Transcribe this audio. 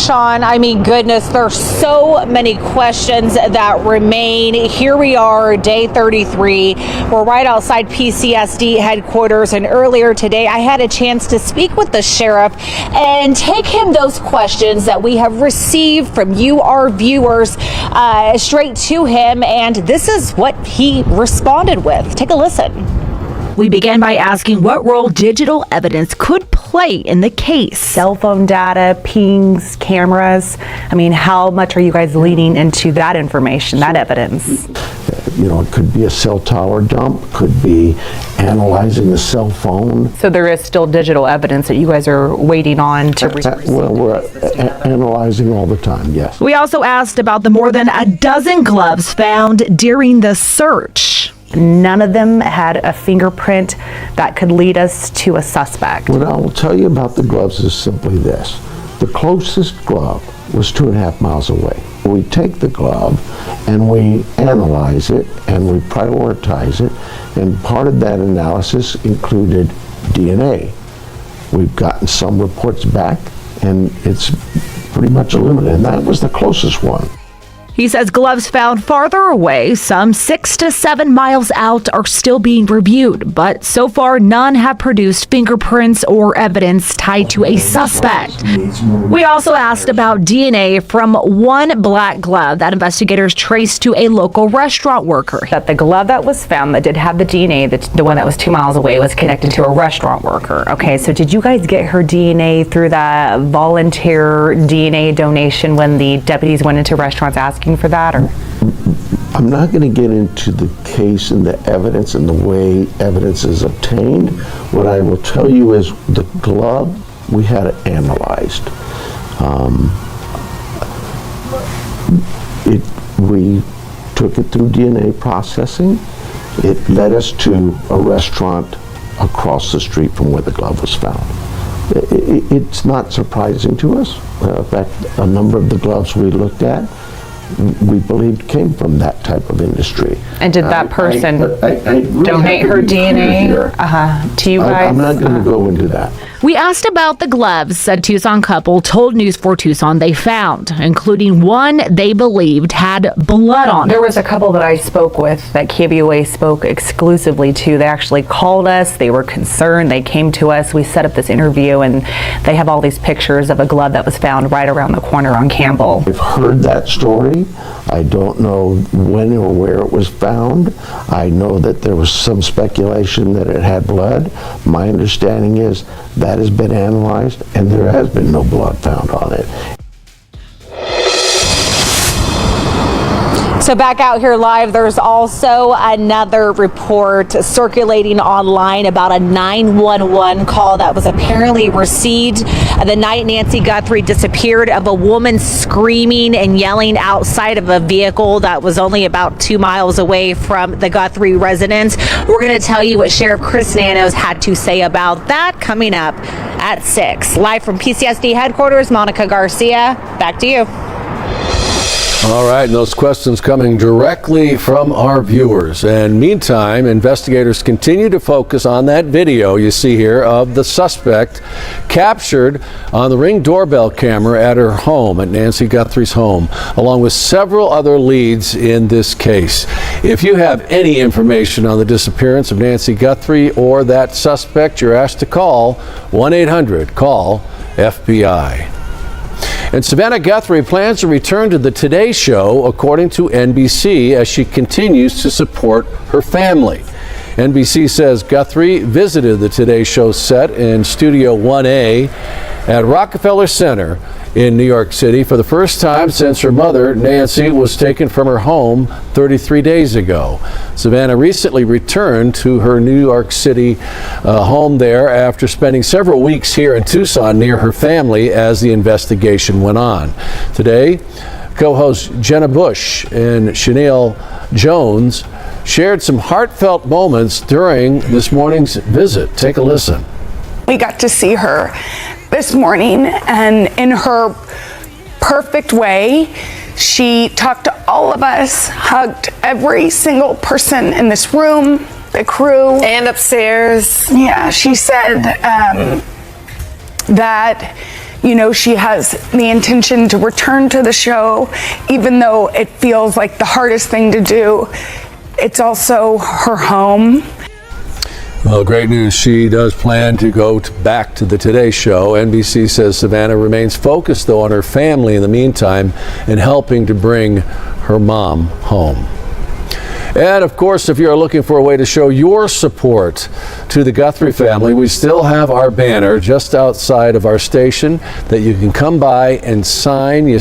Sean, I mean, goodness, there's so many questions that remain. Here we are, day 33. We're right outside PCSD headquarters, and earlier today I had a chance to speak with the sheriff and take him those questions that we have received from you, our viewers, straight to him, and this is what he responded with. Take a listen. We began by asking what role digital evidence could play in the case. Cell phone data, pings, cameras. I mean, how much are you guys leaning into that information, that evidence? You know, it could be a cell tower dump, could be analyzing a cell phone. So there is still digital evidence that you guys are waiting on to receive? Well, we're analyzing all the time, yes. We also asked about the more than a dozen gloves found during the search. None of them had a fingerprint that could lead us to a suspect. What I will tell you about the gloves is simply this. The closest glove was 2.5 miles away. We take the glove and we analyze it and we prioritize it, and part of that analysis included DNA. We've gotten some reports back and it's pretty much eliminated, and that was the closest one. He says gloves found farther away, some 6 to 7 miles out, are still being reviewed, but so far none have produced fingerprints or evidence tied to a suspect. We also asked about DNA from one black glove that investigators traced to a local restaurant worker. That the glove that was found that did have the DNA, the one that was 2 miles away, was connected to a restaurant worker. Okay, so did you guys get her DNA through that volunteer DNA donation when the deputies went into restaurants asking for that? Or I'm not going to get into the case and the evidence and the way evidence is obtained. What I will tell you is the glove, we had it analyzed. We took it through DNA processing. It led us to a restaurant across the street from where the glove was found. It's not surprising to us. In fact, a number of the gloves we looked at, we believed came from that type of industry. And did that person really donate her DNA to you guys? I'm not going to go into that. We asked about the gloves a Tucson couple told News 4 Tucson they found, including one they believed had blood on it. There was a couple that I spoke with that KBOA spoke exclusively to. They actually called us. They were concerned. They came to us. We set up this interview, and they have all these pictures of a glove that was found right around the corner on Campbell. I've heard that story. I don't know when or where it was found. I know that there was some speculation that it had blood. My understanding is that has been analyzed and there has been no blood found on it. So back out here live, there's also another report circulating online about a 911 call that was apparently received the night Nancy Guthrie disappeared, of a woman screaming and yelling outside of a vehicle that was only about 2 miles away from the Guthrie residence. We're going to tell you what Sheriff Chris Nanos had to say about that coming up at 6. Live from PCSD headquarters, Monica Garcia, back to you. All right, and those questions coming directly from our viewers. And meantime, investigators continue to focus on that video you see here of the suspect captured on the Ring doorbell camera at her home, at Nancy Guthrie's home, along with several other leads in this case. If you have any information on the disappearance of Nancy Guthrie or that suspect, you're asked to call 1-800-CALL-FBI. And Savannah Guthrie plans to return to the Today Show, according to NBC, as she continues to support her family. NBC says Guthrie visited the Today Show set in Studio 1A at Rockefeller Center in New York City for the first time since her mother, Nancy, was taken from her home 33 days ago. Savannah recently returned to her New York City home there after spending several weeks here in Tucson near her family as the investigation went on. Today, co-hosts Jenna Bush and Chanel Jones shared some heartfelt moments during this morning's visit. Take a listen. We got to see her this morning, and in her perfect way, she talked to all of us, hugged every single person in this room, the crew. And upstairs. Yeah, she said that, You know, she has the intention to return to the show, even though it feels like the hardest thing to do. It's also her home. Well, great news. She does plan to go back to the Today Show. NBC says Savannah remains focused, though, on her family in the meantime and helping to bring her mom home. And of course, if you're looking for a way to show your support to the Guthrie family, we still have our banner just outside of our station that you can come by and sign. You